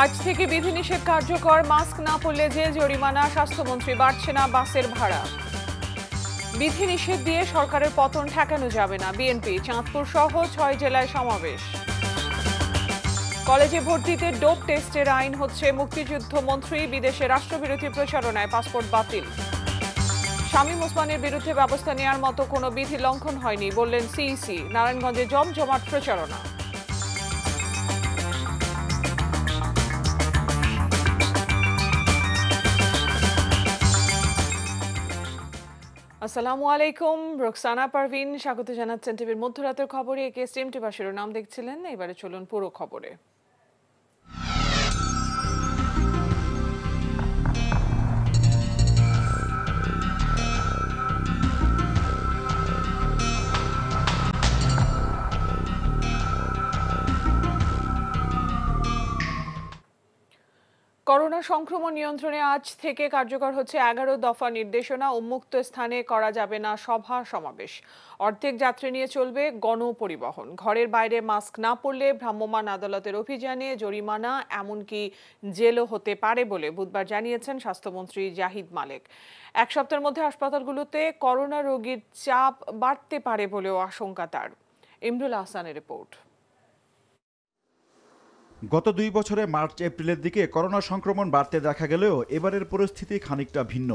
আজ থেকে বিধিনিষেধ কার্যকর, মাস্ক না পরলে জেল জরিমানা, স্বাস্থ্যমন্ত্রী বাড়ছে না বাসের ভাড়া। বিধিনিষেধ দিয়ে সরকারের পতন ঠেকানো যাবে না, বিএনপি চাঁদপুর সহ 6 জেলায় সমাবেশ। কলেজে ভর্তিতে ডোপ টেস্টের আইন হচ্ছে মুক্তিযুদ্ধ মন্ত্রী, বিদেশে রাষ্ট্রবিরোধী প্রচারণায় পাসপোর্ট বাতিল। শামীম ওসমানের বিরুদ্ধে ব্যবস্থা নেওয়ার মতো কোনো বিধি লঙ্ঘন হয়নি বললেন সিইসি। নারায়ণগঞ্জে জমজমাট প্রচারণা। আসসালামু আলাইকুম, রোকসানা পারভিন স্বাগত জানাচ্ছেন টিভির মধ্যরাতের খবরে। একেএসটিএম টিভি শিরোনাম দেখছিলেন, এবারে চলুন পুরো খবরে। করোনা সংক্রমণ নিয়ন্ত্রণে আজ থেকে কার্যকর হচ্ছে 11 দফা নির্দেশনা। উন্মুক্ত স্থানে করা যাবে না সভা সমাবেশ। অর্ধেক যাত্রী নিয়ে চলবে গণপরিবহন। ঘরের বাইরে মাস্ক না পরলে ভ্রাম্যমাণ আদালতের অভিযানে জরিমানা, এমনকি জেলও হতে পারে বলে বুধবার জানিয়েছেন স্বাস্থ্যমন্ত্রী জাহিদ মালেক। এক সপ্তাহের মধ্যে হাসপাতালগুলোতে করোনা রোগীর চাপ বাড়তে পারে বলেও আশঙ্কা তার। ইমরুল আহসানের রিপোর্ট। গত 2 বছরে মার্চ এপ্রিলের দিকে করোনা সংক্রমণ বাড়তে দেখা গেলেও এবারের পরিস্থিতি খানিকটা ভিন্ন।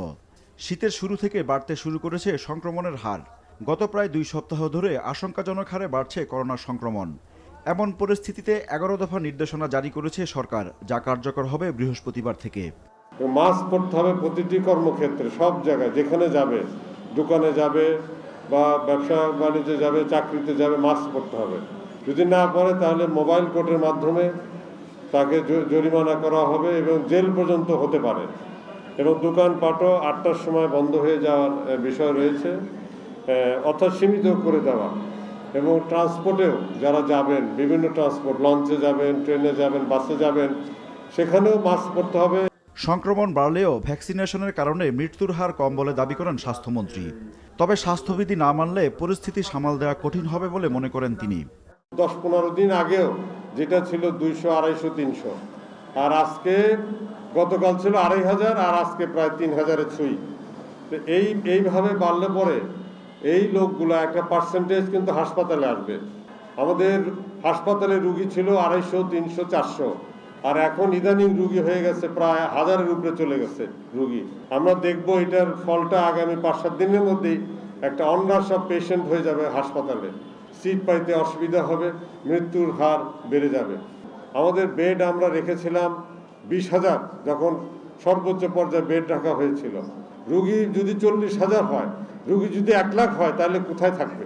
শীতের শুরু থেকে বাড়তে শুরু করেছে সংক্রমণের হার। গত প্রায় 2 সপ্তাহ ধরে আশঙ্কাজনক হারে বাড়ছে করোনা সংক্রমণ। এমন পরিস্থিতিতে 11 দফা নির্দেশনা জারি করেছে সরকার, যা কার্যকর হবে বৃহস্পতিবার থেকে। মাস্ক পরতে হবে প্রতিটি কর্মক্ষেত্রে, সব জায়গায় যেখানে যাবে, দোকানে যাবে বা ব্যবসা বাণিজ্যে যাবে, চাকরিতে যাবে, মাস্ক পরতে হবে। যদি না পরে তাহলে মোবাইল কোর্টের মাধ্যমে তাকে জরিমানা করা হবে এবং জেল পর্যন্ত হতে পারে। এবং দোকানপাটও 8টার সময় বন্ধ হয়ে যাওয়ার বিষয় রয়েছে, অর্থাৎ সীমিত করে দেওয়া। এবং ট্রান্সপোর্টেও যারা যাবেন, বিভিন্ন ট্রান্সপোর্ট, লঞ্চে যাবেন, ট্রেনে যাবেন, বাসে যাবেন, সেখানেও মাস্ক পরতে হবে। সংক্রমণ বাড়লেও ভ্যাকসিনেশনের কারণে মৃত্যুর হার কম বলে দাবি করেন স্বাস্থ্যমন্ত্রী। তবে স্বাস্থ্যবিধি না মানলে পরিস্থিতি সামাল দেওয়া কঠিন হবে বলে মনে করেন তিনি। 10-15 দিন আগেও যেটা ছিল 200, 250, 300, আর আজকে গতকাল ছিল 2500, আর আজকে প্রায় 3000-এর ছুঁই। তো এইভাবে বাড়লে পরে এই লোকগুলো একটা পার্সেন্টেজ কিন্তু হাসপাতালে আসবে। আমাদের হাসপাতালে রুগী ছিল 250, 300, 400, আর এখন ইদানিং রুগী হয়ে গেছে প্রায় 1000-এর উপরে চলে গেছে রুগী। আমরা দেখব এটার ফলটা আগামী 5-7 দিনের মধ্যেই একটা অনরাশ অফ পেশেন্ট হয়ে যাবে হাসপাতালে। সিট পাইতে অসুবিধা হবে, মৃত্যুর হার বেড়ে যাবে। আমাদের বেড আমরা রেখেছিলাম 20,000, যখন সর্বোচ্চ পর্যায়ে বেড রাখা হয়েছিল। রুগী যদি 40,000 হয়, রুগী যদি 1 লাখ হয়, তাহলে কোথায় থাকবে?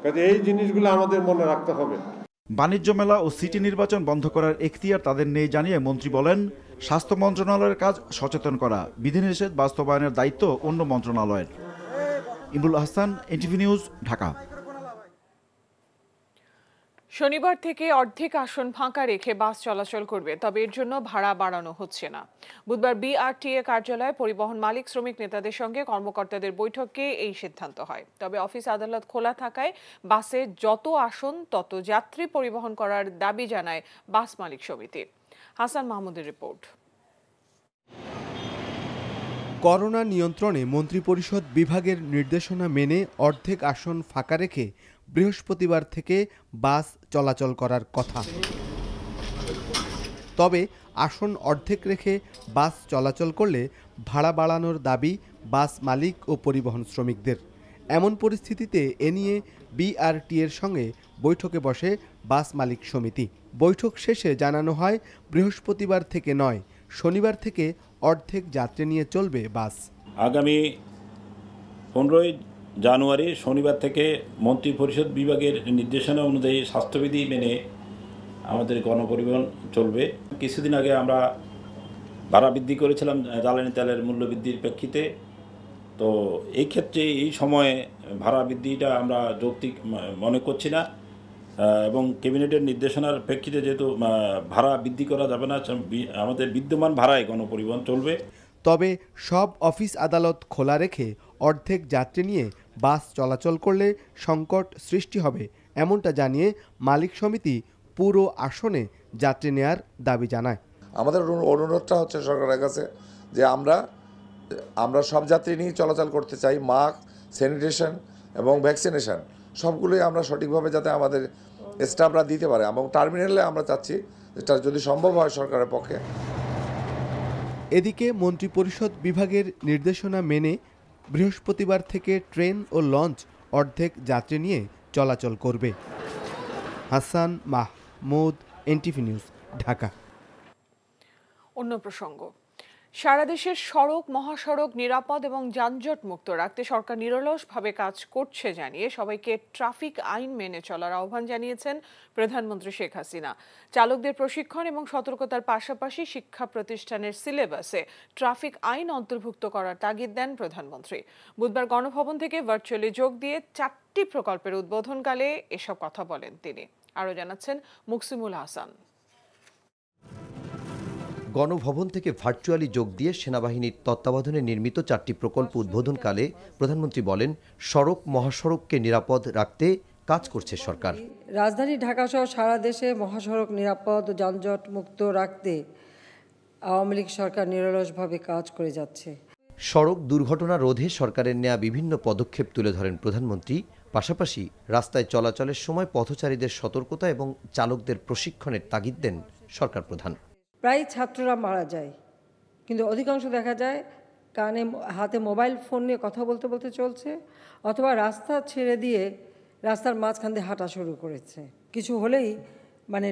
কাজে এই জিনিসগুলো আমাদের মনে রাখতে হবে। বাণিজ্য মেলা ও সিটি নির্বাচন বন্ধ করার এখতিয়ার তাদের নেই জানিয়ে মন্ত্রী বলেন, স্বাস্থ্য মন্ত্রণালয়ের কাজ সচেতন করা, বিধিনিষেধ বাস্তবায়নের দায়িত্ব অন্য মন্ত্রণালয়ের। Imrul Ahsan, NTV news, Dhaka. শনিবার থেকে অর্ধেক আসন ফাঁকা রেখে বাস চলাচল করবে, তবে এর জন্য ভাড়া বাড়ানো হচ্ছে না। বুধবার বিআরটিএ কার্যালয়ে পরিবহন মালিক শ্রমিক নেতাদের সঙ্গে কর্মকর্তাদের বৈঠকে এই সিদ্ধান্ত হয়। তবে অফিস আদালত খোলা থাকায় বাসে যত আসন তত যাত্রী পরিবহন করার দাবি জানায় বাস মালিক সমিতি। হাসান মাহমুদের রিপোর্ট। করোনা নিয়ন্ত্রণে মন্ত্রিপরিষদ বিভাগের নির্দেশনা মেনে অর্ধেক আসন ফাঁকা রেখে বৃহস্পতিবার থেকে বাস চলাচল করার কথা। তবে আসন অর্ধেক রেখে বাস চলাচল করলে ভাড়া বাড়ানোর দাবি বাস মালিক ও পরিবহন শ্রমিকদের। এমন পরিস্থিতিতে এ নিয়ে বিআরটিএর সঙ্গে বৈঠকে বসে বাস মালিক সমিতি। বৈঠক শেষে জানানো হয়, বৃহস্পতিবার থেকে নয়, শনিবার থেকে অর্ধেক যাত্রী নিয়ে চলবে বাস। আগামী 15 জানুয়ারি শনিবার থেকে মন্ত্রিপরিষদ বিভাগের নির্দেশনা অনুযায়ী স্বাস্থ্যবিধি মেনে আমাদের গণপরিবহন চলবে। কিছুদিন আগে আমরা ভাড়া বৃদ্ধি করেছিলাম জ্বালানি তেলের মূল্য বৃদ্ধির প্রেক্ষিতে। তো এই ক্ষেত্রে এই সময়ে ভাড়া বৃদ্ধিটা আমরা যৌক্তিক মনে করছি না, এবং ক্যাবিনেটের নির্দেশনার প্রেক্ষিতে যেহেতু ভাড়া বৃদ্ধি করা যাবে না, আমাদের বিদ্যমান ভাড়ায় গণপরিবহন চলবে। তবে সব অফিস আদালত খোলা রেখে অর্ধেক যাত্রী নিয়ে বাস চলাচল করলে সংকট সৃষ্টি হবে, এমনটা জানিয়ে মালিক সমিতি পুরো আসনে যাত্রী নেয়ার দাবি জানায়। আমাদের অনুরোধটা হচ্ছে সরকারের কাছে যে আমরা সব যাত্রী নিয়ে চলাচল করতে চাই। মাস্ক, স্যানিটেশন এবং ভ্যাকসিনেশন সবগুলোই আমরা সঠিকভাবে যাতে আমাদের স্টাফরা দিতে পারে, এবং টার্মিনালে আমরা চাচ্ছি যেটা যদি সম্ভব হয় সরকারের পক্ষে। এদিকে মন্ত্রিপরিষদ বিভাগের নির্দেশনা মেনে বৃহস্পতিবার থেকে ট্রেন ও লঞ্চ অর্ধেক যাত্রী নিয়ে চলাচল করবে। Hasan Mahmud, NTV news, Dhaka. অন্য প্রসঙ্গ, সারা দেশের সড়ক মহাসড়ক নিরাপদ এবং যানজট মুক্ত রাখতে সরকার নিরলসভাবে কাজ করছে জানিয়ে সবাইকে ট্রাফিক আইন মেনে চলার আহ্বান জানিয়েছেন প্রধানমন্ত্রী শেখ হাসিনা। চালকদের প্রশিক্ষণ এবং সতর্কতার পাশাপাশি শিক্ষা প্রতিষ্ঠানের সিলেবাসে ট্রাফিক আইন অন্তর্ভুক্ত করার তাগিদ দেন প্রধানমন্ত্রী। বুধবার গণভবন থেকে ভার্চুয়ালি যোগ দিয়ে 4টি প্রকল্পের উদ্বোধনকালে এসব কথা বলেন তিনি। আরও জানাচ্ছেন মুকসিমুল হাসান। গণভবন থেকে ভার্চুয়ালি যোগ দিয়ে সেনাবাহিনীর তত্ত্বাবধানে নির্মিত 4টি প্রকল্প উদ্বোধনকালে প্রধানমন্ত্রী বলেন, সড়ক মহাসড়ককে নিরাপদ রাখতে কাজ করছে সরকার। রাজধানী ঢাকা সহ সারা দেশে মহাসড়ক নিরাপদ ও যানজট মুক্ত রাখতে আওয়ামী লীগ সরকার নিরলসভাবে কাজ করে যাচ্ছে। সড়ক দুর্ঘটনা রোধে সরকারের নেওয়া বিভিন্ন পদক্ষেপ তুলে ধরেন প্রধানমন্ত্রী। পাশাপাশি রাস্তায় চলাচলের সময় পথচারীদের সতর্কতা এবং চালকদের প্রশিক্ষণের তাগিদ দেন সরকার প্রধান। প্রায় ছাত্ররা মারা যায়, কিন্তু অধিকাংশ দেখা যায় হাতে মোবাইল ফোন নিয়ে কথা বলতে বলতে চলছে, অথবা রাস্তা ছেড়ে দিয়ে রাস্তার মাঝখান দিয়ে হাঁটা শুরু করেছে। কিছু হলেই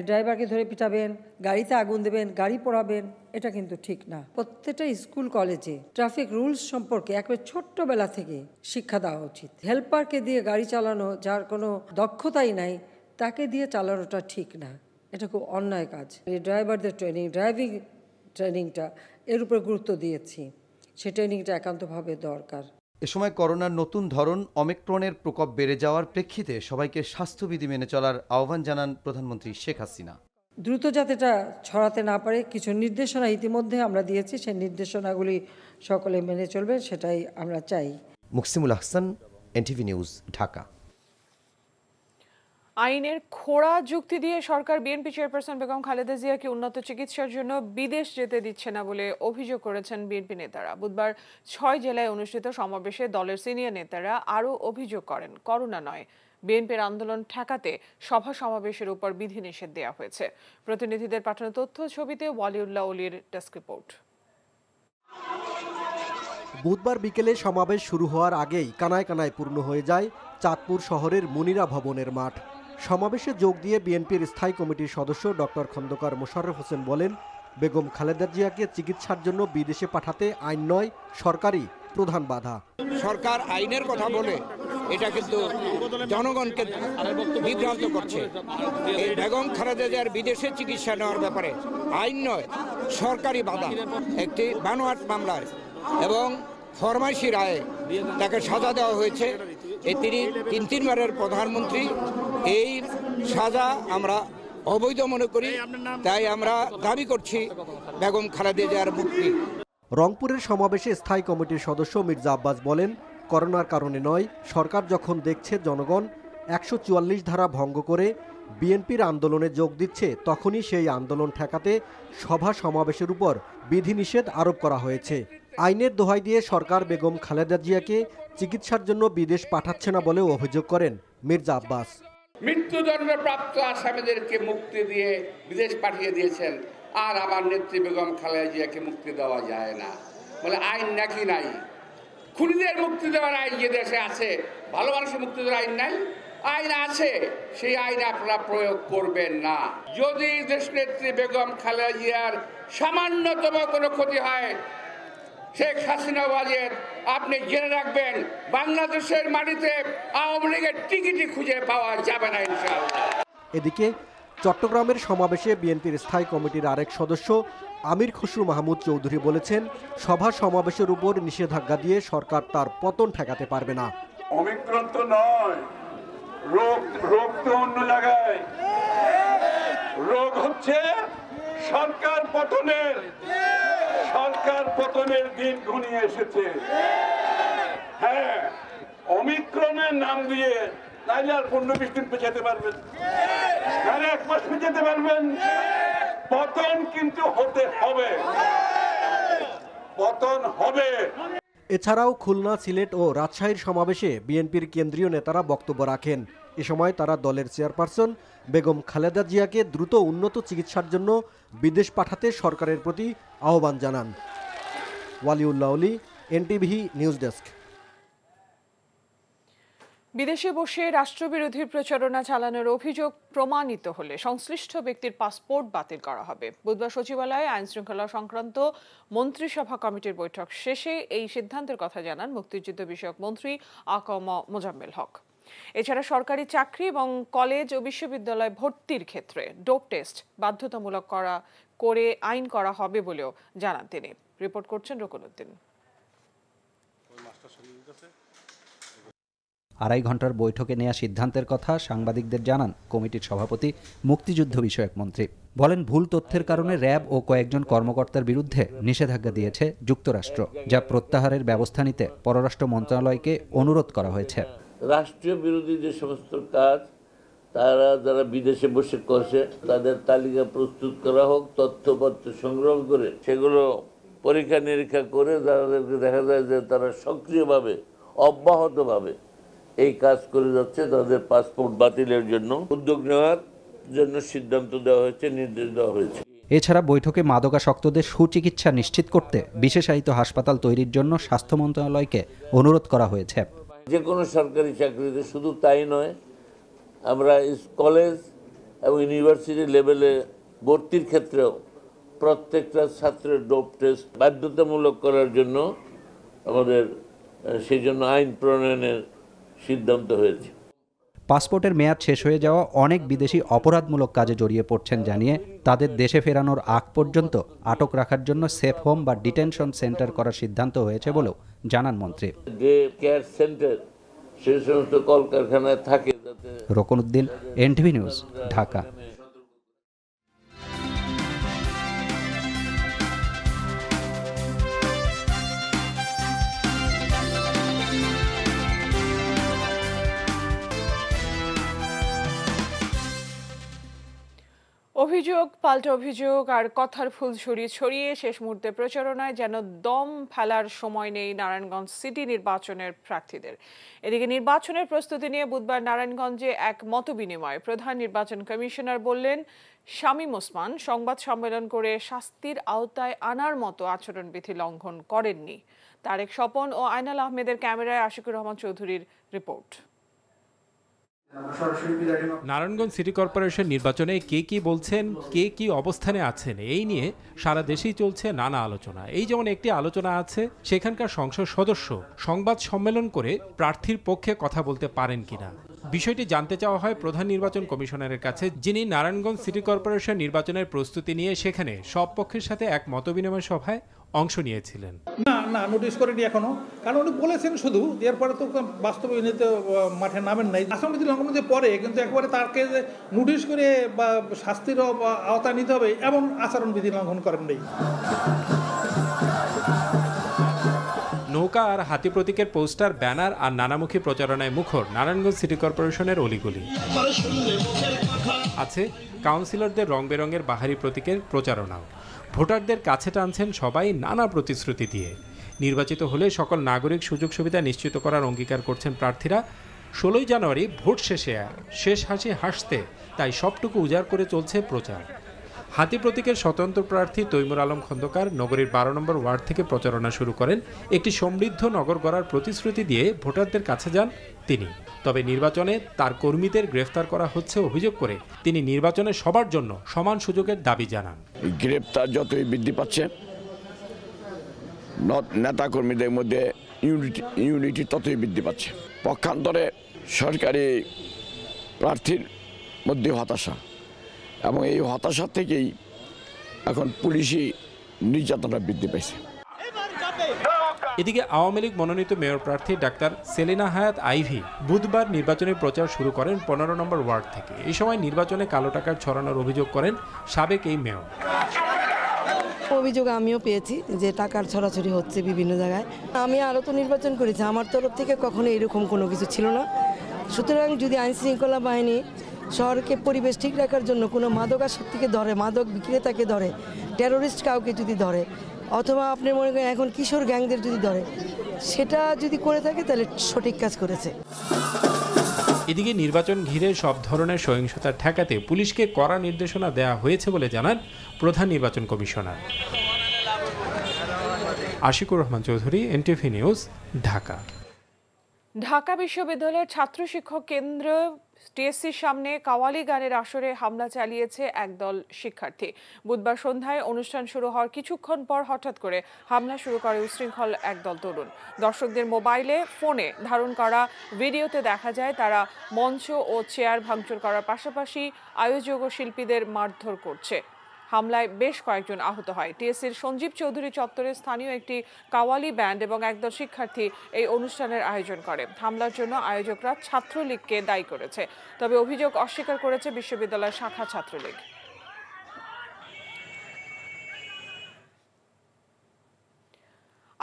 ড্রাইভারকে ধরে পিটাবেন, গাড়িতে আগুন দেবেন, গাড়ি পোড়াবেন, এটা কিন্তু ঠিক না। প্রত্যেকটা স্কুল কলেজে ট্রাফিক রুলস সম্পর্কে একেবারে ছোট্টবেলা থেকে শিক্ষা দেওয়া উচিত। হেল্পারকে দিয়ে গাড়ি চালানো, যার কোনো দক্ষতাই নাই, তাকে দিয়ে চালানোটা ঠিক না, এটা খুব অন্যায় কাজ। এই ড্রাইভারদের ড্রাইভিং ট্রেনিংটা এর উপর গুরুত্ব দিয়েছি, সেই ট্রেনিংটা একান্তভাবে দরকার। এ সময় করোনার নতুন ধরন অমিক্রনের প্রকোপ বেড়ে যাওয়ার প্রেক্ষিতে সবাইকে স্বাস্থ্যবিধি মেনে চলার আহ্বান জানান প্রধানমন্ত্রী শেখ হাসিনা। দ্রুত যাতে এটা ছড়াতে না পারে কিছু নির্দেশনা ইতিমধ্যে আমরা দিয়েছি, সেই নির্দেশনাগুলি সকলে মেনে চলবে, সেটাই আমরা চাই। Muksimul Hasan, NTV news, Dhaka. আইনের খোড়া যুক্তি দিয়ে সরকার বিএনপি চেয়ারপারসন বেগম খালেদা জিয়াকে উন্নত চিকিৎসার জন্য বিদেশ যেতে দিচ্ছে না বলে অভিযোগ করেছেন বিএনপি নেতারা। বুধবার 6 জেলায় অনুষ্ঠিত সমাবেশে দলের সিনিয়র নেতারা আরও অভিযোগ করেন, করোনা নয়, বিএনপির আন্দোলন ঠেকাতে সভা সমাবেশের উপর বিধিনিষেধ দেওয়া হয়েছে। প্রতিনিধিদের পাঠানো তথ্য ছবিতে ওয়ালিউল্লাহ অলির ডেস্ক রিপোর্ট। বুধবার বিকেলে সমাবেশ শুরু হওয়ার আগেই কানায় কানায় পূর্ণ হয়ে যায় চাঁদপুর শহরের মুনিরা ভবনের মাঠ। সমাবেশে যোগ দিয়ে বিএনপির স্থায়ী কমিটির সদস্য ডক্টর খন্দকার মোশাররফ হোসেন বলেন, বেগম খালেদা জিয়াকে চিকিৎসার জন্য বিদেশে পাঠাতে আইন নয়, সরকারই প্রধান বাধা। সরকার আইনের কথা বলে এটা কিন্তু জনগণকে বিভ্রান্ত করছে। এই বেগম খালেদা জিয়ার বিদেশে চিকিৎসা নেওয়ার ব্যাপারে আইন নয়, সরকারি বাধা। একটি বানোয়াট মামলায় এবং ফরমাইশি রায়ে তাকে সাজা দেওয়া হয়েছে। তিনি 3বারের প্রধানমন্ত্রী। এই সাজা আমরা অবৈধ মনে করি, তাই আমরা দাবি করছি বেগম খালেদা জিয়ার মুক্তি। রংপুরের সমাবেশে স্থায়ী কমিটির সদস্য মির্জা আব্বাস বলেন, করোনার কারণে নয়, সরকার যখন দেখছে জনগণ 144 ধারা ভঙ্গ করে বিএনপির আন্দোলনে যোগ দিচ্ছে, তখনই সেই আন্দোলন ঠেকাতে সভা সমাবেশের উপর বিধিনিষেধ আরোপ করা হয়েছে। আইনের দোহাই দিয়ে সরকার বেগম খালেদা জিয়াকে চিকিৎসার জন্য বিদেশ পাঠাচ্ছে না বলেও অভিযোগ করেন মির্জা আব্বাস। মৃত্যুদণ্ডে প্রাপ্ত আসামিদেরকে মুক্তি দিয়ে বিদেশ পাঠিয়ে দিয়েছেন, আর আমার নেত্রী বেগম খালেদা জিয়াকে মুক্তি দেওয়া যায় না বলে আইন নাকি নাই? খুনিদের মুক্তি দেওয়ার আইন যে দেশে আছে, ভালো মানুষের মুক্তি দেওয়ার আইন নাই? আইন আছে, সেই আইন আপনারা প্রয়োগ করবেন না। যদি দেশনেত্রী বেগম খালেদা জিয়ার সামান্যতম কোনো ক্ষতি হয়, শেখ হাসিনা ওয়াজেদ, আপনি জেনে রাখবেন বাংলাদেশের মাটিতে আওয়ামী লীগের টিকিটই খুঁজে পাওয়া যাবে না ইনশাআল্লাহ। এদিকে চট্টগ্রামের সমাবেশে বিএনপির স্থায়ী কমিটির আরেক সদস্য আমির খসরু মাহমুদ চৌধুরী বলেছেন, সভা সমাবেশের উপর নিষেধাজ্ঞা দিয়ে সরকার তার পতন ঠেকাতে পারবে না। ওমিক্রন তো নয়, রোগ তো অন্য জায়গায়। রোগ হচ্ছে সরকার পতনের দিন ঘনিয়ে এসেছে। হ্যাঁ, ওমিক্রনের নাম দিয়ে নাইলে আর 15-20 দিন পেছাতে পারবেন, আর 1 মাস পেছাতে পারবেন, পতন কিন্তু হতে হবে, পতন হবে। এছাড়াও খুলনা, সিলেট ও রাজশাহীর সমাবেশে বিএনপির কেন্দ্রীয় নেতারা বক্তব্য রাখেন। এ সময় তারা দলের চেয়ারপারসন বেগম খালেদা জিয়াকে দ্রুত উন্নত চিকিৎসার জন্য বিদেশ পাঠাতে সরকারের প্রতি আহ্বান জানান। ওয়ালিউল্লাহ অলি, এনটিভি নিউজ ডেস্ক। বিদেশে বসে রাষ্ট্রবিরোধী প্রচারণা চালানোর অভিযোগ প্রমাণিত হলে সংশ্লিষ্ট ব্যক্তির পাসপোর্ট বাতিল করা হবে। বুধবার সচিবালয়ে আইন শৃঙ্খলা সংক্রান্ত মন্ত্রিসভা কমিটির বৈঠক শেষে এই সিদ্ধান্তের কথা জানান মুক্তিযুদ্ধ বিষয়ক মন্ত্রী আ.ক.ম মোজাম্মেল হক। এছাড়া সরকারি চাকরি এবং কলেজ ও বিশ্ববিদ্যালয় ভর্তির ক্ষেত্রে ডোপ টেস্ট বাধ্যতামূলক করে আইন করা হবে বলেও জানান তিনি। রিপোর্ট করছেন রকুনউদ্দিন। 2.5 ঘন্টার বৈঠকে নেওয়া সিদ্ধান্তের কথা সাংবাদিকদের জানান কমিটির সভাপতি মুক্তিযুদ্ধ বিষয়ক মন্ত্রী। বলেন, ভুল তথ্যের কারণে র্যাব ও কয়েকজন কর্মকর্তার বিরুদ্ধে নিষেধাজ্ঞা দিয়েছে যুক্তরাষ্ট্র, যা প্রত্যাহারের ব্যবস্থা নিতে পররাষ্ট্র মন্ত্রণালয়কে অনুরোধ করা হয়েছে। রাষ্ট্রীয় বিরোধী যে সমস্ত কাজ তারা যারা বিদেশে বসে করছে তাদের তালিকা প্রস্তুত করা হোক, তথ্যপত্র সংগ্রহ করে সেগুলো পরীক্ষা নিরীক্ষা করে যাদেরকে দেখা যায় যে তারা সক্রিয়ভাবে অব্যাহতভাবে এই কাজ করে যাচ্ছে তাদের পাসপোর্ট বাতিলের জন্য উদ্যোগ নেওয়ার জন্য সিদ্ধান্ত দেওয়া হয়েছে, নির্দেশ দেওয়া হয়েছে। এছাড়া বৈঠকে মাদকাসক্তদের সুচিকিৎসা নিশ্চিত করতে বিশেষায়িত হাসপাতাল তৈরির জন্য স্বাস্থ্য মন্ত্রণালয়কে অনুরোধ করা হয়েছে। যে কোনো সরকারি চাকরিতে শুধু তাই নয়, আমরা কলেজ এবং ইউনিভার্সিটি লেভেলে ভর্তির ক্ষেত্রেও প্রত্যেকটা ছাত্রের ডোপ টেস্ট বাধ্যতামূলক করার জন্য আমাদের সেই জন্য আইন প্রণয়নের সিদ্ধান্ত হয়েছে। পাসপোর্টের মেয়াদ শেষ হয়ে যাওয়া অনেক বিদেশি অপরাধমূলক কাজে জড়িয়ে পড়ছেন জানিয়ে তাদের দেশে ফেরানোর আগ পর্যন্ত আটক রাখার জন্য সেফ হোম বা ডিটেনশন সেন্টার করার সিদ্ধান্ত হয়েছে বলেও জানান মন্ত্রী। ডে কেয়ার সেন্টার সেই সমস্ত কলকারখানায় থাকে। রকুনউদ্দিন, এনটিভি নিউজ, ঢাকা। অভিযোগ পাল্টা অভিযোগ আর কথার ফুল ছড়িয়ে শেষ মুহূর্তে প্রচারণায় যেন দম ফেলার সময় নেই নারায়ণগঞ্জ সিটি নির্বাচনের প্রার্থীদের। এদিকে নির্বাচনের প্রস্তুতি নিয়ে বুধবার নারায়ণগঞ্জে এক মতবিনিময় প্রধান নির্বাচন কমিশনার বললেন, শামীম ওসমান সংবাদ সম্মেলন করে শাস্তির আওতায় আনার মতো আচরণবিধি লঙ্ঘন করেননি। তারেক স্বপন ও আইনাল আহমেদের ক্যামেরায় আশিকুর রহমান চৌধুরীর রিপোর্ট। নারায়ণগঞ্জ সিটি কর্পোরেশন নির্বাচনে কে কি বলছেন, কে কি অবস্থানে আছেন, এই নিয়ে সারা দেশেই চলছে নানা আলোচনা। এই যেমন একটি আলোচনা আছে, সেখানকার সংসদ সদস্য সংবাদ সম্মেলন করে প্রার্থীর পক্ষে কথা বলতে পারেন কিনা। বিষয়টি জানতে চাওয়া হয় প্রধান নির্বাচন কমিশনারের কাছে, যিনি নারায়ণগঞ্জ সিটি কর্পোরেশন নির্বাচনের প্রস্তুতি নিয়ে সেখানে সব পক্ষের সাথে এক মতবিনিময় সভায় অংশ নিয়েছিলেন। না নোটিশ করেনি এখনো, কারণ উনি বলেছেন শুধু, এরপরে তো বাস্তবে মাঠে নামেন নাই। আচরণবিধি লঙ্ঘনের পরে কিন্তু একবারে তাকে নোটিশ করে বা শাস্তির আওতায় নিতে হবে এমন আচরণবিধি লঙ্ঘন করেন নাই। নৌকা আর হাতি প্রতীকের পোস্টার, ব্যানার আর নানামুখী প্রচারণায় মুখর নারায়ণগঞ্জ সিটি কর্পোরেশনের অলিগলি। আছে কাউন্সিলরদের রং বেরঙের বাহারি প্রতীকের প্রচারণাও। ভোটারদের কাছে টানছেন সবাই নানা প্রতিশ্রুতি দিয়ে। নির্বাচিত হলে সকল নাগরিক সুযোগ সুবিধা নিশ্চিত করার অঙ্গীকার করছেন প্রার্থীরা। 16 জানুয়ারি ভোট শেষে শেষ হাসি হাসতে তাই সবটুকু উজাড় করে চলছে প্রচার। হাতি প্রতীকের স্বতন্ত্র প্রার্থী তৈমুর আলম খন্দকার নগরীর 12 নম্বর ওয়ার্ড থেকে প্রচারণা শুরু করেন। একটি সমৃদ্ধ নগর গড়ার প্রতিশ্রুতি দিয়ে ভোটারদের কাছে যান তিনি। তবে নির্বাচনে তার কর্মীদের গ্রেফতার করা হচ্ছে অভিযোগ করে তিনি নির্বাচনে সবার জন্য সমান সুযোগের দাবি জানান। গ্রেফতার যতই বৃদ্ধি পাচ্ছে, নেতা কর্মীদের মধ্যে ইউনিটি ততই বৃদ্ধি পাচ্ছে। পক্ষান্তরে সরকারি প্রার্থীর মধ্যে হতাশা, এবং এই হতাশা থেকেই এখন পুলিশি নির্যাতনটা বৃদ্ধি পাইছে। এদিকে আওয়ামী লীগ মনোনীত মেয়র প্রার্থী ডাক্তার সেলিনা হায়াত আইভি বুধবার নির্বাচনী প্রচার শুরু করেন 15 নম্বর ওয়ার্ড থেকে। এই সময় নির্বাচনে কালো টাকার ছড়ানোর অভিযোগ করেন সাবেক এই মেয়র। অভিযোগ আমিও পেয়েছি যে টাকার ছড়াছড়ি হচ্ছে বিভিন্ন জায়গায়। আমি আরও তো নির্বাচন করেছি, আমার তরফ থেকে কখনো এরকম কোনো কিছু ছিল না। সুতরাং যদি আইন শৃঙ্খলা বাহিনী শহরকে পরিবেশ ঠিক রাখার জন্য কোনো মাদকাসক্তিকে ধরে, মাদক বিক্রেতাকে ধরে, টেরোরিস্ট কাউকে যদি ধরে, অথবা আপনি মনে করেন এখন কিশোর গ্যাংদের যদি ধরে, সেটা যদি করে থাকে তাহলে সঠিক কাজ করেছে। এদিকে নির্বাচন ঘিরে সব ধরনের সহিংসতা ঠেকাতে পুলিশকে কড়া নির্দেশনা দেওয়া হয়েছে বলে জানান প্রধান নির্বাচন commissioner. Ashikur Rahman Chowdhury, NTV news, Dhaka. Dhaka বিশ্ববিদ্যালয়ের ছাত্র শিক্ষক কেন্দ্র টিএসসির সামনে কাওয়ালি গানের আসরে হামলা চালিয়েছে একদল শিক্ষার্থী। বুধবার সন্ধ্যায় অনুষ্ঠান শুরু হওয়ার কিছুক্ষণ পর হঠাৎ করে হামলা শুরু করে উশৃঙ্খল একদল তরুণ। দর্শকদের মোবাইলে, ফোনে ধারণ করা ভিডিওতে দেখা যায় তারা মঞ্চ ও চেয়ার ভাঙচুর করার পাশাপাশি আয়োজক ও শিল্পীদের মারধর করছে। হামলায় বেশ কয়েকজন আহত হয়। টিএসসির সঞ্জীব চৌধুরী চত্বরে স্থানীয় একটি কাওয়ালি ব্যান্ড এবং একদল শিক্ষার্থী এই অনুষ্ঠানের আয়োজন করে। হামলার জন্য আয়োজকরা ছাত্রলীগকে দায়ী করেছে, তবে অভিযোগ অস্বীকার করেছে বিশ্ববিদ্যালয় শাখা ছাত্রলীগ।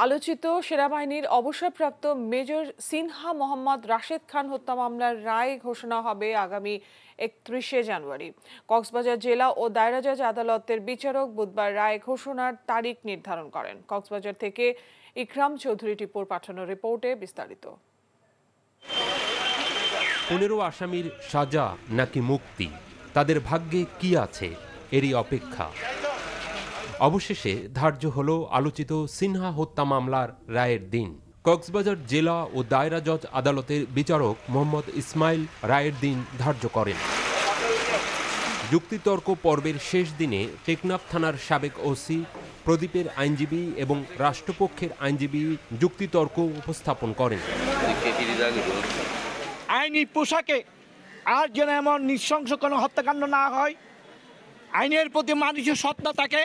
আলোচিত সেনাবাহিনীর অবসরপ্রাপ্ত মেজর সিনহা মোহাম্মদ রাশেদ খান হত্যা মামলার রায় ঘোষণা হবে আগামী 31শে জানুয়ারি। কক্সবাজার জেলা ও দায়রা জজ আদালতের বিচারক বুধবার রায় ঘোষণার তারিখ নির্ধারণ করেন। কক্সবাজার থেকে ইকরাম চৌধুরী টিপুর পাঠানো রিপোর্টে বিস্তারিত। 15 আসামির সাজা নাকি মুক্তি, তাদের ভাগ্যে কি আছে এরই অপেক্ষা। অবশেষে ধার্য হলো আলোচিত সিনহা হত্যা মামলার রায়ের দিন। কক্সবাজার জেলা ও দায়রা জজ আদালতের বিচারক মোহাম্মদ ইসমাইল রায়ের দিন ধার্য করেন। যুক্তিতর্ক পর্বের শেষ দিনে টেকনাফ থানার সাবেক ওসি, প্রদীপের আইনজীবী এবং রাষ্ট্রপক্ষের আইনজীবী যুক্তিতর্ক উপস্থাপন করেন। আইনি পোশাকে আর যেন এমন নৃশংস কোনো হত্যাকাণ্ড না হয়, আইনের প্রতি মানুষের সত্তা থাকে,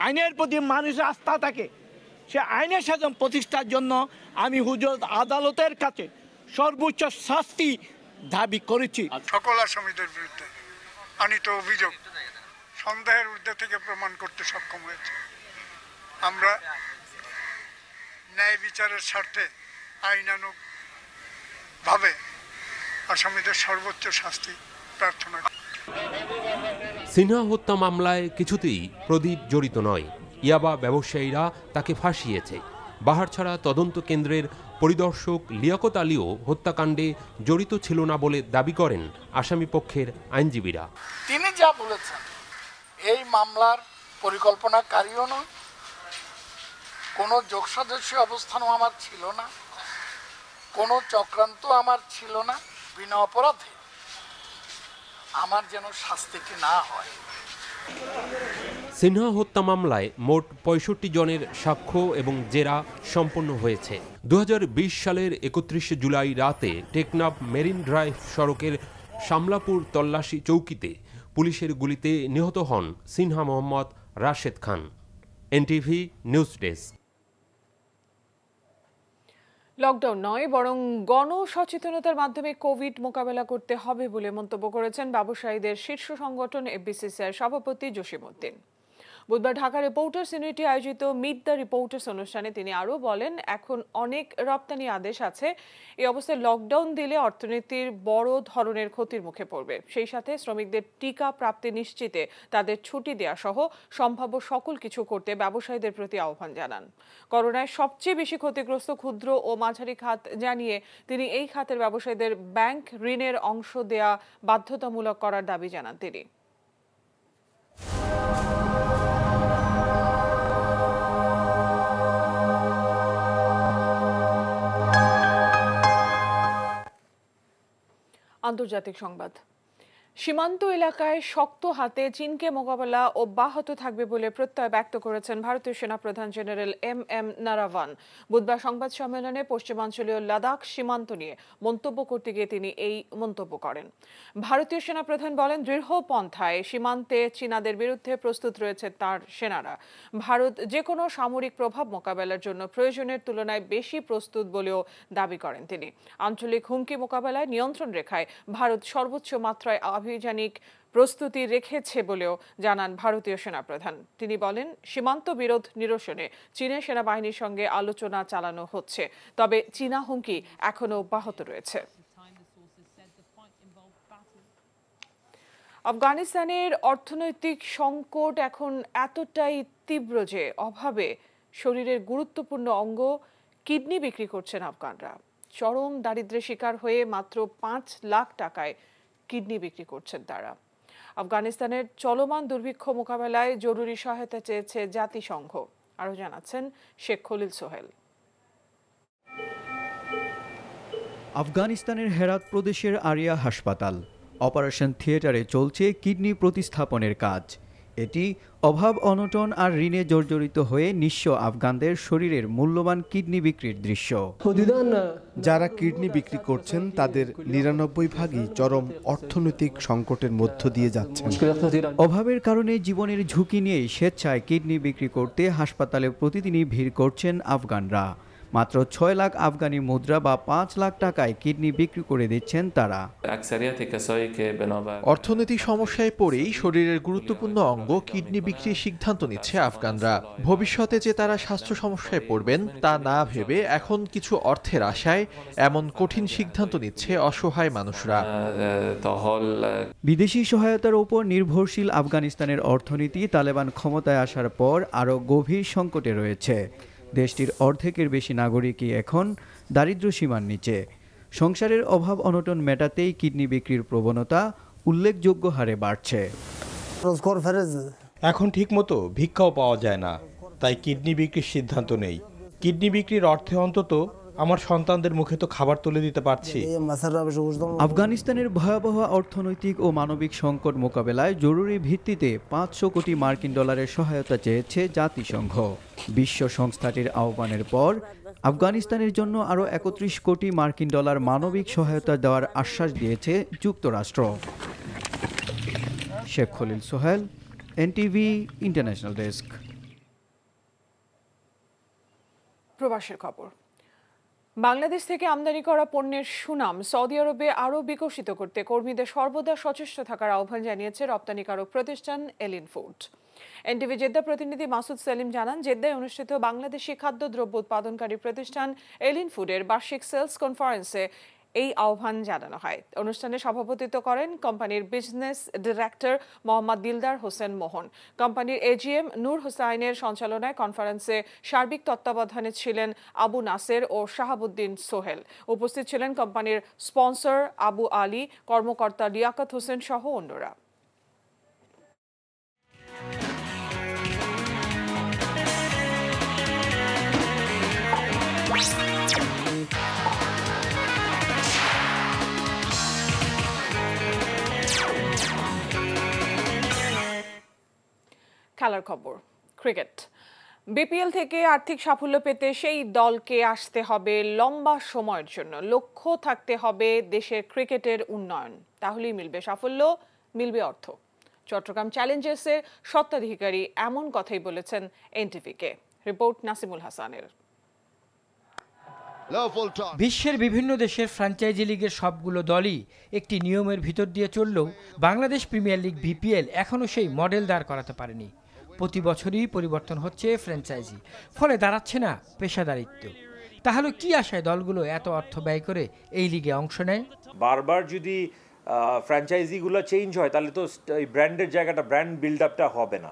আইনের প্রতি মানুষের আস্থা থাকে, সে আইনের শাসন প্রতিষ্ঠার জন্য আমি হুজুর আদালতের কাছে সর্বোচ্চ শাস্তি দাবি করেছি। সকল আসামিদের বিরুদ্ধে আনিত অভিযোগ সন্দেহের ঊর্ধ্বে থেকে প্রমাণ করতে সক্ষম হয়েছে। আমরা ন্যায় বিচারের স্বার্থে আইনানুগ ভাবে আসামিদের সর্বোচ্চ শাস্তি প্রার্থনা করি। সিনহা হত্যা মামলায় কিছুতেই প্রদীপ জড়িত নয়। ইয়াবা ব্যবসায়ীরা তাকে ফাঁসিয়েছে। বাহারছড়া তদন্ত কেন্দ্রের পরিদর্শক লিয়াকত আলীও হত্যাকাণ্ডে জড়িত ছিল না বলে দাবি করেন আসামি পক্ষের আইনজীবীরা। তিনি যা বলেছেন, এই মামলার পরিকল্পনাকারীও নয়, কোনো যোগসাদস্য অবস্থানও আমার ছিল না, কোনো চক্রান্ত আমার ছিল না। বিনা অপরাধে আমার যেন শাস্তিটি না হয়। সিনহা হত্যা মামলায় মোট 65 জনের সাক্ষ্য এবং জেরা সম্পন্ন হয়েছে। 2020 সালের 31 জুলাই রাতে টেকনাফ মেরিন ড্রাইভ সড়কের শামলাপুর তল্লাশি চৌকিতে পুলিশের গুলিতে নিহত হন Sinha Mohammad Rashed Khan. NTV news desk. Lockdown নয়, বরং গণসচেতনতার মাধ্যমে কোভিড মোকাবেলা করতে হবে বলে মন্তব্য করেছেন ব্যবসায়ীদের শীর্ষ সংগঠন এফবিসিসিআই সভাপতি জসিমউদ্দিন। বুধবার ঢাকা রিপোর্টার্স ইউনিটি আয়োজিত মিট দ্য রিপোর্টার্স অনুষ্ঠানে তিনি আরও বলেন, এখন অনেক রপ্তানি আদেশ আছে। এই অবস্থায় লকডাউন দিলে অর্থনীতির বড় ধরনের ক্ষতির মুখে পড়বে। সেই সাথে শ্রমিকদের টিকা প্রাপ্তি নিশ্চিতে তাদের ছুটি দেওয়া সহ সম্ভাব্য সকল কিছু করতে ব্যবসায়ীদের প্রতি আহ্বান জানান। করোনায় সবচেয়ে বেশি ক্ষতিগ্রস্ত ক্ষুদ্র ও মাঝারি খাত জানিয়ে তিনি এই খাতের ব্যবসায়ীদের ব্যাংক ঋণের অংশ দেয়া বাধ্যতামূলক করার দাবি জানান তিনি। আন্তর্জাতিক সংবাদ। সীমান্ত এলাকায় শক্ত হাতে চীনকে মোকাবেলা অব্যাহত থাকবে বলে প্রত্যয় ব্যক্ত করেছেন ভারতীয় সেনাপ্রধান জেনারেল এম নারাওয়ান। বুধবার সংবাদ সম্মেলনে পশ্চিমাঞ্চলীয় লাদাখ সীমান্ত নিয়ে মন্তব্য করতে গিয়ে তিনি এই মন্তব্য করেন। ভারতীয় সেনাপ্রধান বলেন, দৃঢ় পন্থায় সীমান্তে চীনাদের বিরুদ্ধে প্রস্তুত রয়েছে তার সেনারা। ভারত যে কোনো সামরিক প্রভাব মোকাবেলার জন্য প্রয়োজনের তুলনায় বেশি প্রস্তুত বলেও দাবি করেন তিনি। আঞ্চলিক হুমকি মোকাবেলায় নিয়ন্ত্রণ রেখায় ভারত সর্বোচ্চ মাত্রায় আভিযানিক প্রস্তুতি রেখেছে বলেও জানান ভারতীয় সেনাপ্রধান। তিনি বলেন, সীমান্ত বিরোধ নিরসনে চীনের সেনাবাহিনীর সঙ্গে আলোচনা চালানো হচ্ছে, তবে চীনা হুমকি এখনো অব্যাহত রয়েছে। আফগানিস্তানের অর্থনৈতিক সংকট এখন এতটাই তীব্র যে অভাবে শরীরের গুরুত্বপূর্ণ অঙ্গ কিডনি বিক্রি করছেন আফগানরা। চরম দারিদ্র্যের শিকার হয়ে মাত্র 5 লাখ টাকায় কিডনি বিক্রি করছেন তারা। আফগানিস্তানের চলমান দুর্ভিক্ষ মোকাবেলায় জরুরি সহায়তা চেয়েছে জাতিসংঘ। আরও জানাচ্ছেন শেখ খলিল সোহেল। আফগানিস্তানের হেরাত প্রদেশের আরিয়া হাসপাতাল অপারেশন থিয়েটারে চলছে কিডনি প্রতিস্থাপনের কাজ। এটি অভাব অনটন আর ঋণে জর্জরিত হয়ে নিঃস্ব আফগানদের শরীরের মূল্যবান কিডনি বিক্রির দৃশ্য। যারা কিডনি বিক্রি করছেন তাদের 99 ভাগই চরম অর্থনৈতিক সংকটের মধ্য দিয়ে যাচ্ছেন। অভাবের কারণে জীবনের ঝুঁকি নিয়ে স্বেচ্ছায় কিডনি বিক্রি করতে হাসপাতালে প্রতিদিনই ভিড় করছেন আফগানরা। মাত্র 6 লাখ আফগানি মুদ্রা বা 5 লাখ টাকায় কিডনি বিক্রি করে দিচ্ছেন তারা। অর্থনৈতিক সমস্যায় পড়েই শরীরের গুরুত্বপূর্ণ অঙ্গ কিডনি বিক্রির সিদ্ধান্ত নিচ্ছে আফগানরা। ভবিষ্যতে যে তারা স্বাস্থ্য সমস্যায় পড়বেন তা না ভেবে এখন কিছু অর্থের আশায় এমন কঠিন সিদ্ধান্ত নিচ্ছে অসহায় মানুষরা। বিদেশি সহায়তার উপর নির্ভরশীল আফগানিস্তানের অর্থনীতি তালেবান ক্ষমতায় আসার পর আরও গভীর সংকটে রয়েছে। দেশটির অর্ধেকের বেশি নাগরিকই এখন দারিদ্র্য সীমার নিচে। সংসারের অভাব অনটন মেটাতেই কিডনি বিক্রির প্রবণতা উল্লেখযোগ্য হারে বাড়ছে। এখন ঠিকমতো ভিক্ষাও পাওয়া যায় না, তাই কিডনি বিক্রির সিদ্ধান্ত নেই। কিডনি বিক্রির অর্থে অন্তত আমার সন্তানদের মুখে তো খাবার তুলে দিতে পারছি। আফগানিস্তানের ভয়াবহ অর্থনৈতিক ও মানবিক সংকট মোকাবেলায় জরুরি ভিত্তিতে 500 কোটি মার্কিন ডলারের সহায়তা চেয়েছে জাতিসংঘ। বিশ্ব সংস্থাটির আহ্বানের পর আফগানিস্তানের জন্য আরও 31 কোটি মার্কিন ডলার মানবিক সহায়তা দেওয়ার আশ্বাস দিয়েছে যুক্তরাষ্ট্র। Sheikh Khalil Sohel, NTV international desk. প্রবাসের খবর। বাংলাদেশ থেকে আমদানি করা পণ্যের সুনাম সৌদি আরবে আরও বিকশিত করতে কর্মীদের সর্বদা সচেষ্ট থাকার আহ্বান জানিয়েছে রপ্তানিকারক প্রতিষ্ঠান এলিন ফুড। এনটিভি জেদ্দা প্রতিনিধি মাসুদ সেলিম জানান, জেদ্দায় অনুষ্ঠিত বাংলাদেশি খাদ্যদ্রব্য উৎপাদনকারী প্রতিষ্ঠান এলিন ফুডের বার্ষিক সেলস কনফারেন্সে এই আহ্বান জানানো হয়। অনুষ্ঠানে সভাপতিত্ব করেন কোম্পানির business director Mohammad Dildar Hossain মোহন। কোম্পানির এজিএম নূর হোসাইনের সঞ্চালনায় কনফারেন্সে সার্বিক তত্ত্বাবধানে ছিলেন আবু নাসের ও শাহাবুদ্দিন সোহেল। উপস্থিত ছিলেন কোম্পানির স্পন্সর আবু আলী, কর্মকর্তা লিয়াকত হোসেন সহ অন্যরা। খেলার খবর। ক্রিকেট। বিপিএল থেকে আর্থিক সাফল্য পেতে সেই দলকে আসতে হবে লম্বা সময়ের জন্য। লক্ষ্য থাকতে হবে দেশের ক্রিকেটের উন্নয়ন, তাহলেই মিলবে সাফল্য, মিলবে অর্থ। চট্টগ্রাম চ্যালেঞ্জার্সের স্বত্বাধিকারী এমন কথাই বলেছেন এনটিভিকে। রিপোর্ট নাসিমুল হাসানের। বিশ্বের বিভিন্ন দেশের ফ্র্যাঞ্চাইজি লিগের সবগুলো দলই একটি নিয়মের ভিতর দিয়ে চললেও বাংলাদেশ প্রিমিয়ার লিগ বিপিএল এখনও সেই মডেল দাঁড় করাতে পারেনি। প্রতি বছরই পরিবর্তন হচ্ছে ফ্র্যাঞ্চাইজি, ফলে দাঁড়াচ্ছে না পেশাদারিত্ব। তাহলে কি আশায় দলগুলো এত অর্থ ব্যয় করে এই লিগে অংশ নেয়? বারবার যদি ফ্র্যাঞ্চাইজিগুলো চেঞ্জ হয় তাহলে তো ব্র্যান্ডের জায়গাটা, ব্র্যান্ড বিল্ড আপটা হবে না।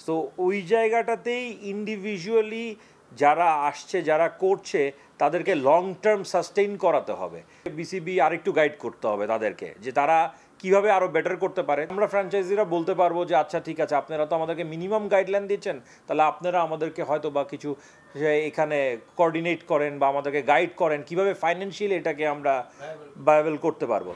সো ওই জায়গাটাতেই ইন্ডিভিজুয়ালি যারা আসছে, যারা করছে, তাদেরকে লং টার্ম সাস্টেইন করাতে হবে। বিসিবি আরেকটু গাইড করতে হবে তাদেরকে, যে তারা কিভাবে আরও বেটার করতে পারে। আমরা ফ্র্যাঞ্চাইজিরা বলতে পারবো যে আচ্ছা ঠিক আছে, আপনারা তো আমাদেরকে মিনিমাম গাইডলাইন দিচ্ছেন, তাহলে আপনারা আমাদেরকে হয়তো বা কিছু এখানে কোঅর্ডিনেট করেন বা আমাদেরকে গাইড করেন কিভাবে ফাইন্যান্সিয়ালি এটাকে আমরা ভায়াবল করতে পারবো।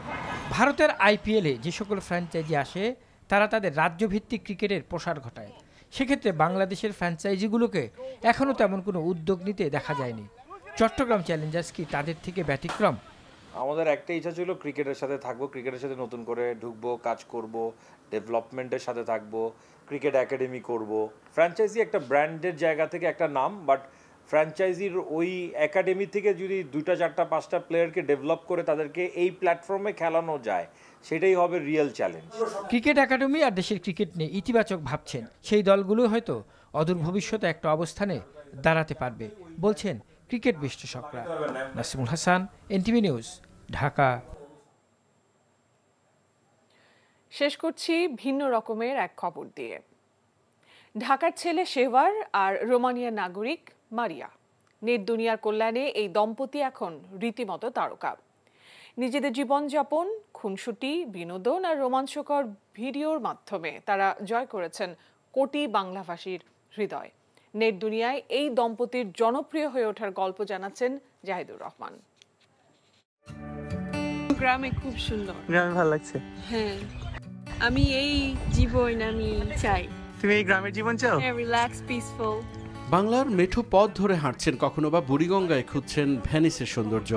ভারতের আইপিএলে যে সকল ফ্র্যাঞ্চাইজি আসে তারা তাদের রাজ্যভিত্তিক ক্রিকেটের প্রসার ঘটায়। সেক্ষেত্রে বাংলাদেশের ফ্র্যাঞ্চাইজিগুলোকে এখনও তেমন কোনো উদ্যোগ নিতে দেখা যায়নি। চট্টগ্রাম চ্যালেঞ্জার্স কি তাদের থেকে ব্যতিক্রম? আমাদের একটা ইচ্ছা ছিল ক্রিকেটের সাথে থাকবো, ক্রিকেটের সাথে নতুন করে ঢুকবো, কাজ করব, ডেভেলপমেন্টের সাথে থাকবো, ক্রিকেট একাডেমি করব। ফ্র্যাঞ্চাইজি একটা ব্র্যান্ডের জায়গা থেকে একটা নাম, বাট ফ্র্যাঞ্চাইজির ওই একাডেমি থেকে যদি 2টা 4টা 5টা প্লেয়ারকে ডেভেলপ করে তাদেরকে এই প্ল্যাটফর্মে খেলানো যায়, সেটাই হবে রিয়েল চ্যালেঞ্জ। ক্রিকেট একাডেমি আর দেশের ক্রিকেট নিয়ে ইতিবাচক ভাবছেন সেই দলগুলো হয়তো অদূর ভবিষ্যতে একটা অবস্থানে দাঁড়াতে পারবে বলছেন ক্রিকেট বিশ্লেষকরা। Nasimul Hasan, NTV news, Dhaka. শেষ করছি ভিন্ন রকমের এক খবর দিয়ে। ঢাকার ছেলে শেহওয়ার আর রোমানিয়ার নাগরিক মারিয়া, নেট দুনিয়ার কল্যাণে এই দম্পতি এখন রীতিমতো তারকা। নিজেদের জীবনযাপন, খুনসুটি, বিনোদন আর রোমাঞ্চকর ভিডিওর মাধ্যমে তারা জয় করেছেন কোটি বাংলাভাষীর হৃদয়। নেট দুনিয়ায় এই দম্পতির জনপ্রিয় হয়ে ওঠার গল্প জানাচ্ছেন জাহিদুর রহমান। গ্রামে খুব সুন্দর, গ্রামে ভালো লাগছে। হ্যাঁ, আমি এই জীবন আমি চাই। তুমি এই গ্রামের জীবন চাও? Relax, peaceful. বাংলার মেঠো পথ ধরে হাঁটছেন, কখনো বা বুড়িগঙ্গায় খুঁজছেন ভেনিসের সৌন্দর্য।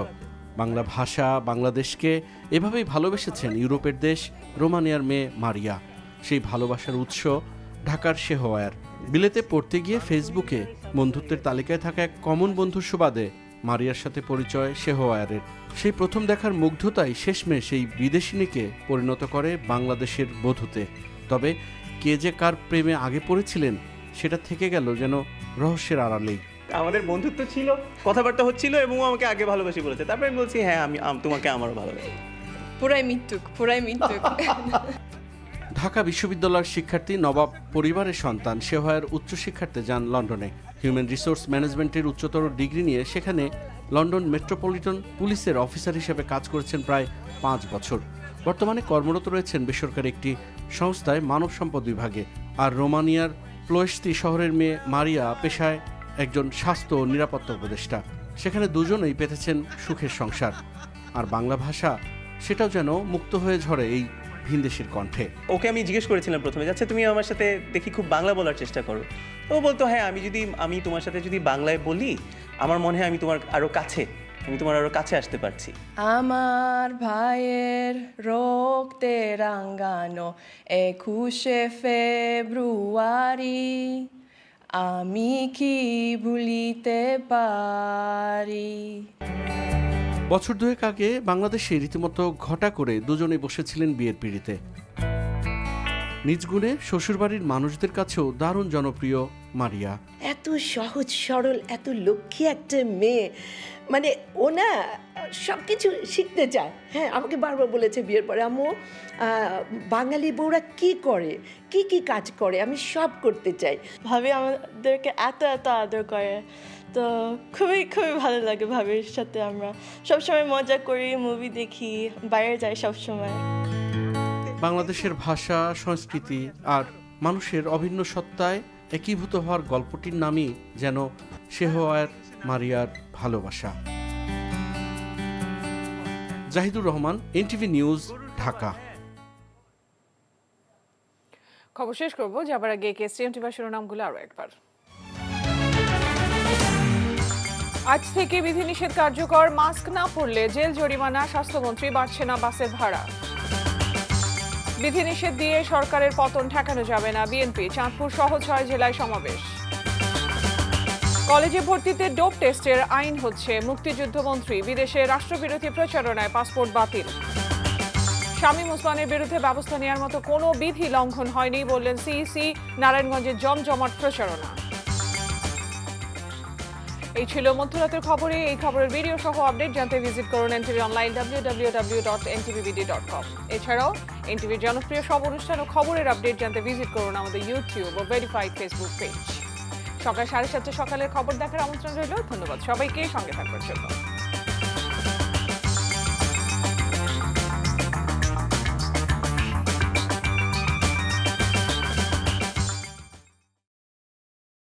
বাংলা ভাষা, বাংলাদেশকে এভাবেই ভালোবেসেছেন ইউরোপের দেশ রোমানিয়ার মেয়ে মারিয়া। সেই ভালোবাসার উৎস ঢাকার শেহওয়ার। বিলেতে পড়তে গিয়ে ফেসবুকে বন্ধুত্বের তালিকায় থাকা এক কমন বন্ধুর সুবাদে মারিয়ার সাথে পরিচয় শেহওয়ারের। সেই প্রথম দেখার মুগ্ধতাই শেষমেশ সেই বিদেশিনীকে পরিণত করে বাংলাদেশের বধূতে। তবে কে যে কার প্রেমে আগে পড়েছিলেন সেটা থেকে গেল যেন রহস্যের আড়ালেই। আমাদের বন্ধুত্ব ছিল, কথাবার্তা হচ্ছিল এবং আমাকে আগে ভালোবাসি বলেছে। তারপরে আমি বলছি হ্যাঁ আমি তোমাকে আমারও ভালোবাসি। পুরাই মৃত্যুক। ঢাকা বিশ্ববিদ্যালয়ের শিক্ষার্থী নবাব পরিবারের সন্তান শেহওয়ার উচ্চশিক্ষার্থে যান লন্ডনে। হিউম্যান রিসোর্স ম্যানেজমেন্টের উচ্চতর ডিগ্রি নিয়ে সেখানে লন্ডন মেট্রোপলিটন পুলিশের অফিসার হিসেবে কাজ করেছেন প্রায় 5 বছর। বর্তমানে কর্মরত রয়েছেন বেসরকারি একটি সংস্থায় মানব সম্পদ বিভাগে। আর রোমানিয়ার প্লোয়েস্তি শহরের মেয়ে মারিয়া পেশায় একজন স্বাস্থ্য ও নিরাপত্তা উপদেষ্টা। সেখানে দুজনেই পেতেছেন সুখের সংসার। আর বাংলা ভাষা সেটাও যেন মুক্ত হয়ে ঝরে এই ভিনদেশীর কণ্ঠে। ওকে আমি জিজ্ঞেস করেছিলাম প্রথমে, যাচ্ছে তুমি আমার সাথে দেখি খুব বাংলা বলার চেষ্টা করো। ও বলতো হ্যাঁ আমি তোমার সাথে যদি বাংলায় বলি আমার মনে হয় আমি তোমার আরো কাছে আসতে পারছি। আমার ভাইয়ের রক্তে রাঙানো 21শে ফেব্রুয়ারি আমি কি ভুলিতে পারি। বছর দুয়েক আগে বাংলাদেশে রীতিমতো ঘটা করে দুজনে বসেছিলেন বিয়ের পিঁড়িতে। নিজ গুণে শ্বশুরবাড়ির মানুষদের কাছেও দারুণ জনপ্রিয় মারিয়া। এত সহজ সরল, এত লক্ষ্মী একটা মেয়ে, মানে ও না সব কিছু শিখতে চায়। হ্যাঁ, আমাকে বারবার বলেছে বিয়ের পরে, আম্মু বাঙালি বউরা কি করে, কি কি কাজ করে, আমি সব করতে চাই। ভাবি আমাদেরকে এত আদর করে, তো খুবই ভালো লাগে। ভাবির সাথে আমরা সবসময় মজা করি, মুভি দেখি, বাইরে যাই সবসময়। বাংলাদেশের ভাষা, সংস্কৃতি আর মানুষের অভিন্ন সত্তায় একীভূত হওয়ার গল্পটির নামই যেন শেহওয়ার মারিয়ার ভালোবাসা। Zahidur Rahman, NTV news, Dhaka. খবর শেষ করবো, যাবার আগে কেসিএমটি বা শিরোনামগুলো আরো একবার। আজ থেকে বিধিনিষেধ কার্যকর, মাস্ক না পরলে জেল জরিমানা, স্বাস্থ্যমন্ত্রী বাড়ছে না বাসের ভাড়া। বিধিনিষেধ দিয়ে সরকারের পতন ঠেকানো যাবে না, বিএনপি। চাঁদপুর সহ 6 জেলায় সমাবেশ। কলেজে ভর্তিতে ডোপ টেস্টের আইন হচ্ছে, মুক্তিযুদ্ধমন্ত্রী। বিদেশে রাষ্ট্রবিরোধী প্রচারণায় পাসপোর্ট বাতিল। শামীম ওসমানের বিরুদ্ধে ব্যবস্থা নেওয়ার মতো কোনো বিধি লঙ্ঘন হয়নি বললেন সিইসি। নারায়ণগঞ্জের জমজমাট প্রচারণা। এই ছিল মধ্যরাতের খবরে। এই খবরের ভিডিও সহ আপডেট জানতে ভিজিট করুন এনটিভি অনলাইন www.ntvbd.com। এছাড়াও এনটিভির জনপ্রিয় সব অনুষ্ঠান ও খবরের আপডেট জানতে ভিজিট করুন আমাদের ইউটিউব ও ভেরিফাইড ফেসবুক পেজ। সকাল 7:30 সকালের খবর দেখার আমন্ত্রণ রইল। ধন্যবাদ সবাইকে সঙ্গে থাকবার জন্য।